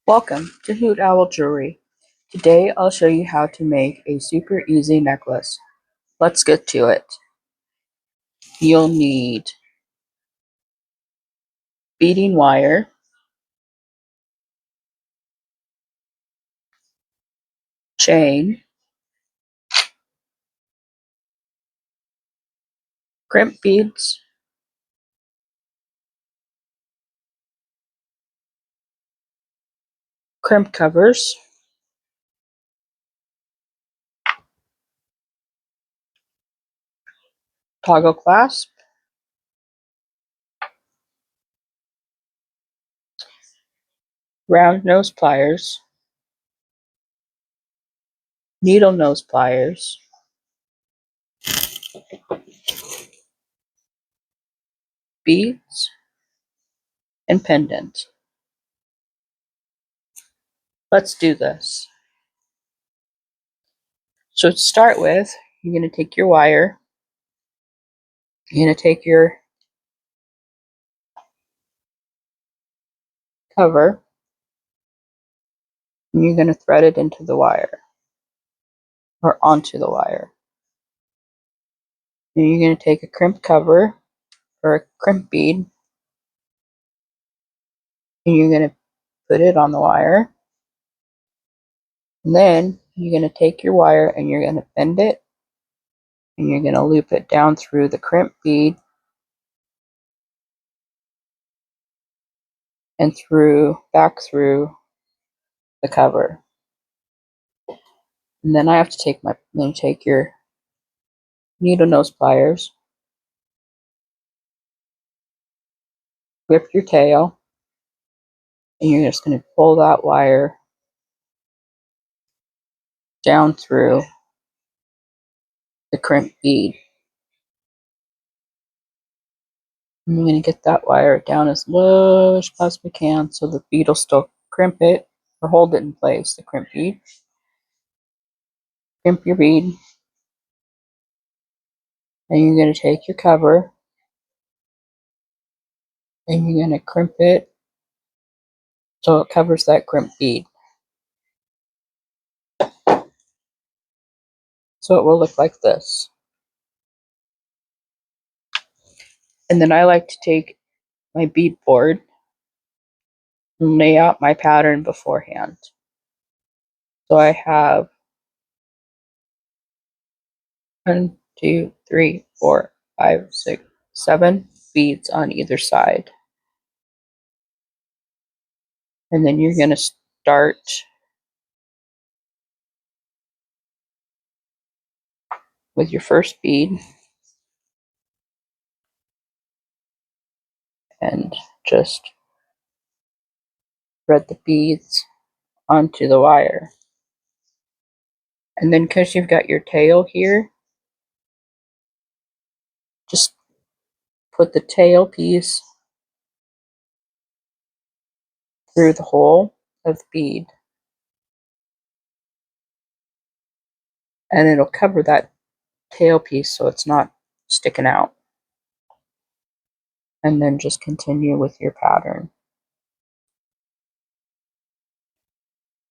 Welcome to Hoot Owl Jewelry. Today I'll show you how to make a super easy necklace. Let's get to it. You'll need beading wire, chain, crimp beads, crimp covers, toggle clasp, round nose pliers, needle nose pliers, beads, and pendant. Let's do this. So to start with, you're going to take your wire, you're going to take your cover, and you're going to thread it into the wire, or onto the wire. And you're going to take a crimp cover, or a crimp bead, and you're going to put it on the wire. And then you're going to take your wire and you're going to bend it, and you're going to loop it down through the crimp bead and back through the cover. And then take your needle nose pliers, whip your tail, and you're just going to pull that wire down through the crimp bead. And you're going to get that wire down as low as you possibly can so the bead will still crimp it or hold it in place, the crimp bead. Crimp your bead, and you're going to take your cover and you're going to crimp it so it covers that crimp bead. So it will look like this. And then I like to take my bead board and lay out my pattern beforehand. So I have 1, 2, 3, 4, 5, 6, 7 beads on either side. And then you're going to start with your first bead and just thread the beads onto the wire. And then because you've got your tail here, just put the tail piece through the hole of the bead, and it'll cover that tail piece so it's not sticking out. And then just continue with your pattern.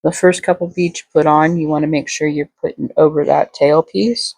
The first couple beads you put on, you want to make sure you're putting over that tail piece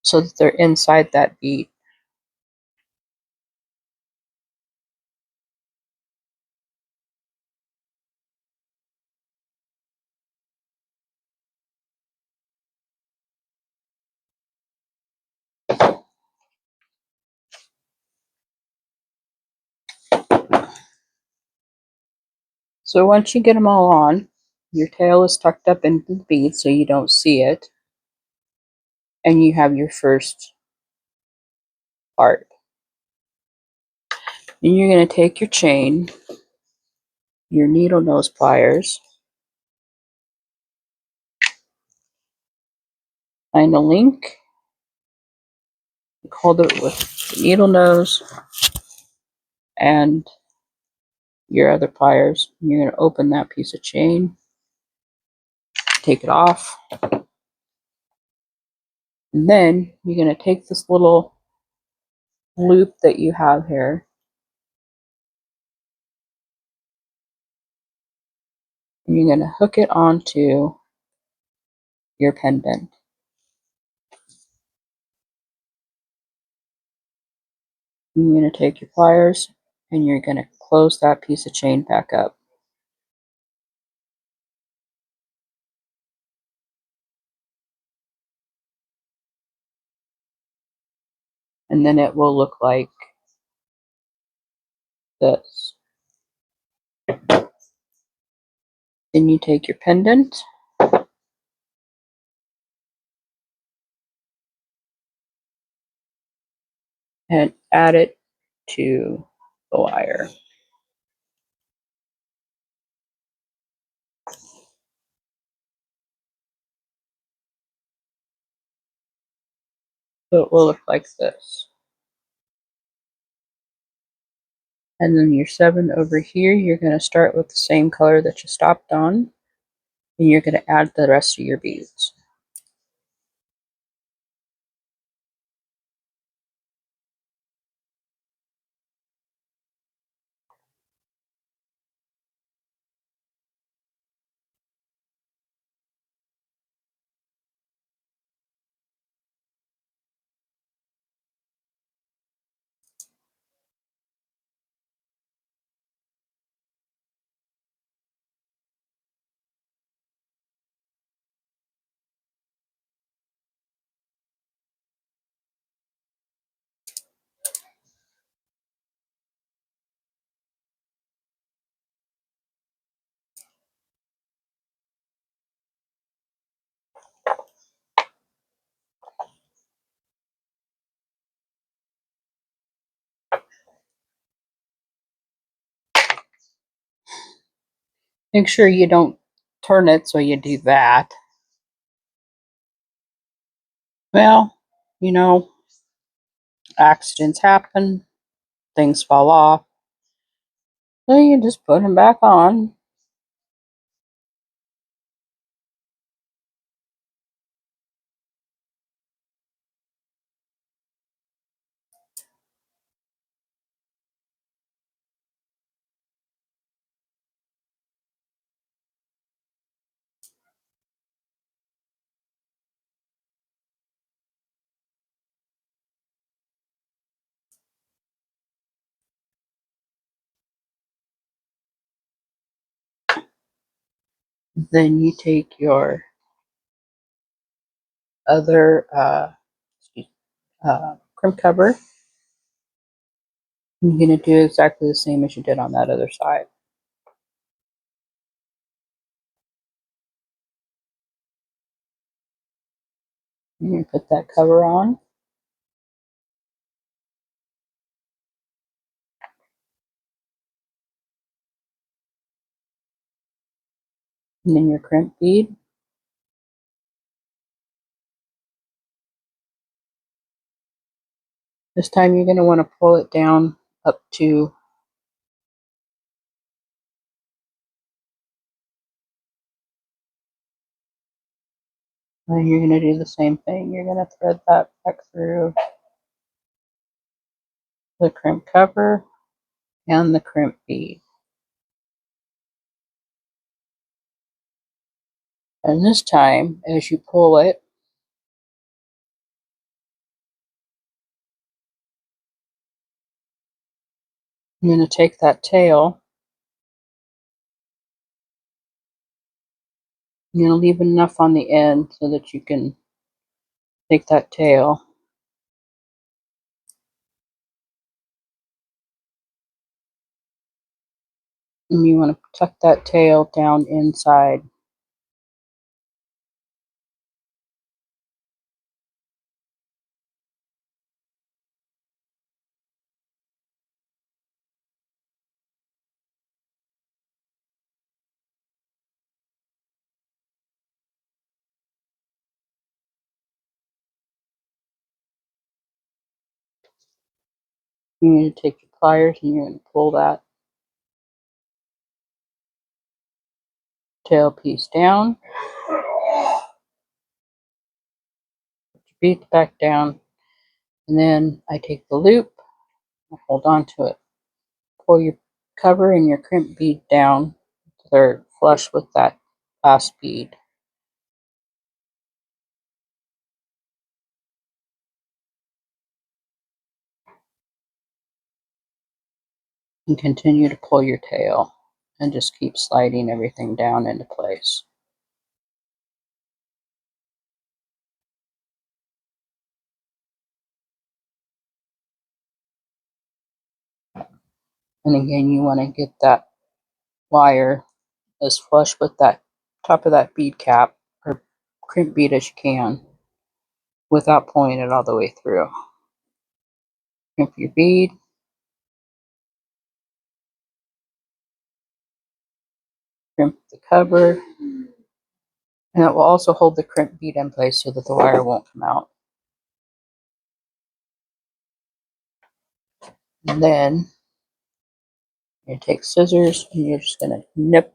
so that they're inside that bead. So once you get them all on, your tail is tucked up into the bead so you don't see it, and you have your first part. Then you're going to take your chain, your needle nose pliers, find a link, hold it with the needle nose and your other pliers. You're going to open that piece of chain, take it off, and then you're going to take this little loop that you have here And you're going to hook it onto your pendant. You're going to take your pliers and you're going to close that piece of chain back up. And then it will look like this. Then you take your pendant and add it to the wire. So it will look like this. And then your 7 over here, you're going to start with the same color that you stopped on, and you're going to add the rest of your beads. Make sure you don't turn it so you do that. Well, you know, accidents happen, things fall off. So you just put them back on. Then you take your other crimp cover. You're going to do exactly the same as you did on that other side. You're going to put that cover on. And then your crimp bead. This time you're going to want to pull it down up to and you're going to do the same thing. You're going to thread that back through the crimp cover and the crimp bead. And this time, as you pull it, I'm going to take that tail. I'm going to leave enough on the end so that you can take that tail. And you want to tuck that tail down inside. You need to take your pliers and you're going to pull that tail piece down. Put your beads back down. And then I take the loop, hold on to it. Pull your cover and your crimp bead down to the flush with that last bead. And continue to pull your tail and just keep sliding everything down into place. And again, you want to get that wire as flush with that top of that bead cap or crimp bead as you can without pulling it all the way through. Crimp your bead. Crimp the cover. And it will also hold the crimp bead in place so that the wire won't come out. And then you take scissors and you're just going to nip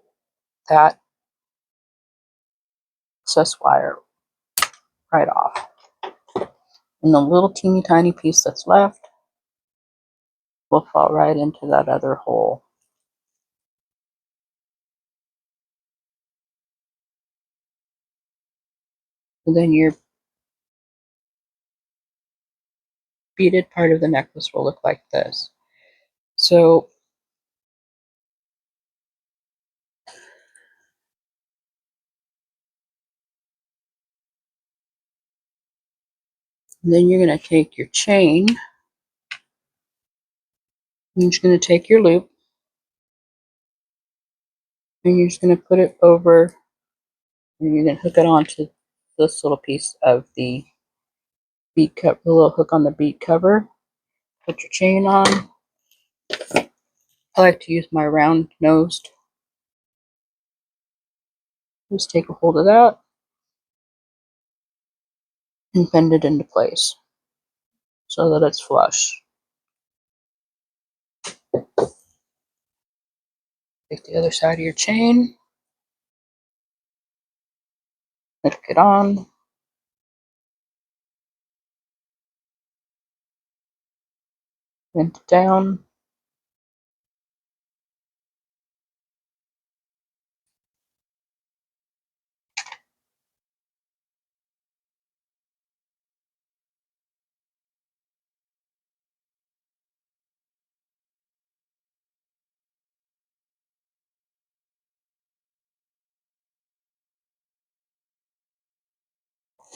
that excess wire right off. And the little teeny tiny piece that's left will fall right into that other hole. And then your beaded part of the necklace will look like this. So then you're going to take your chain. You're just going to take your loop and you're just going to put it over, and you're going to hook it onto this little piece of the bead cover, the little hook on the bead cover. Put your chain on. I like to use my round nosed. Just take a hold of that and bend it into place so that it's flush. Take the other side of your chain, hook it on, bend it down,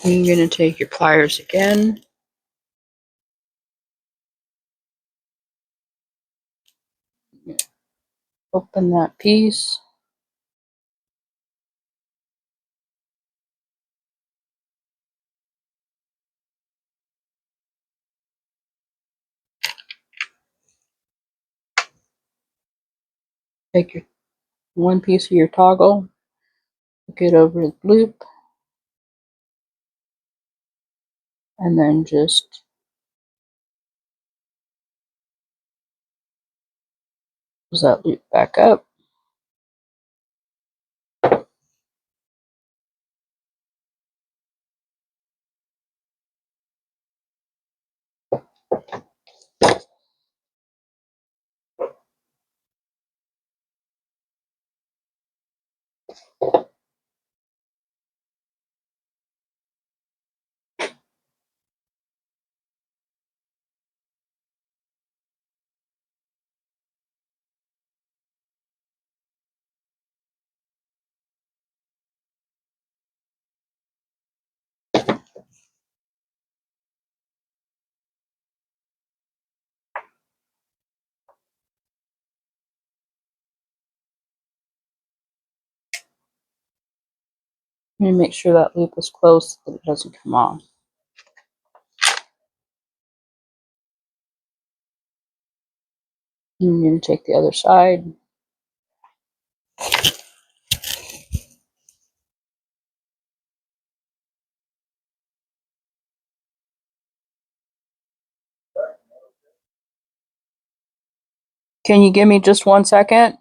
and you're going to take your pliers again. Open that piece. Take your one piece of your toggle, hook it over the loop, and then just close that loop back up. And make sure that loop is closed so that it doesn't come off. And you're going to take the other side. Can you give me just 1 second?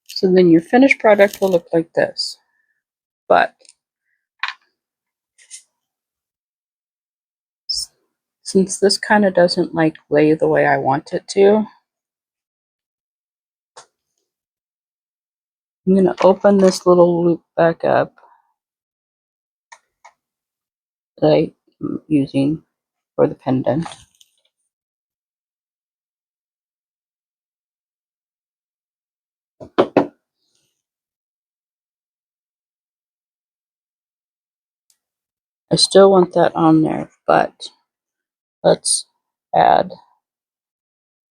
So then your finished product will look like this. But Since this kind of doesn't like lay the way I want it to, I'm going to open this little loop back up that I'm using for the pendant. I still want that on there, but let's add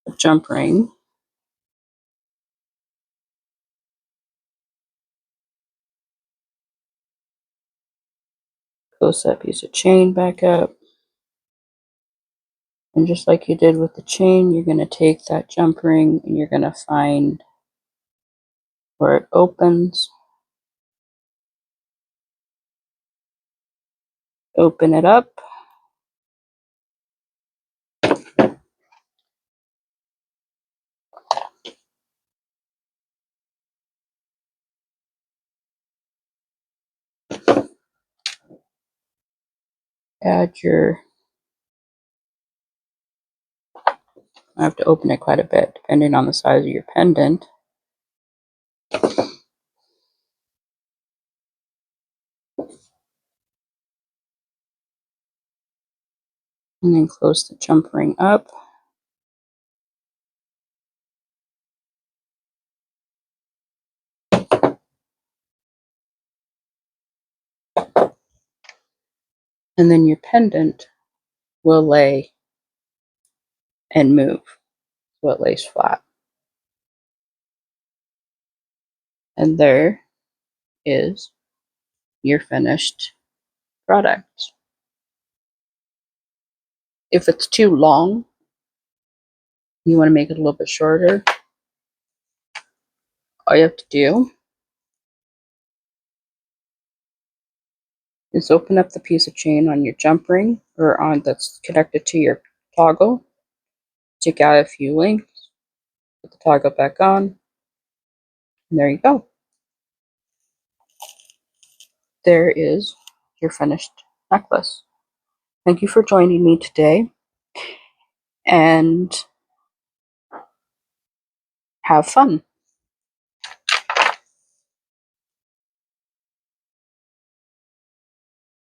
a jump ring. Close that piece of chain back up. And just like you did with the chain, you're going to take that jump ring and you're going to find where it opens. Open it up. Add your, I have to open it quite a bit depending on the size of your pendant. And then close the jump ring up. And then your pendant will lay and move so it lays flat. And there is your finished product. If it's too long, you want to make it a little bit shorter, all you have to do is open up the piece of chain on your jump ring or on that's connected to your toggle. Take out a few links, put the toggle back on, and there you go. There is your finished necklace. Thank you for joining me today, and have fun.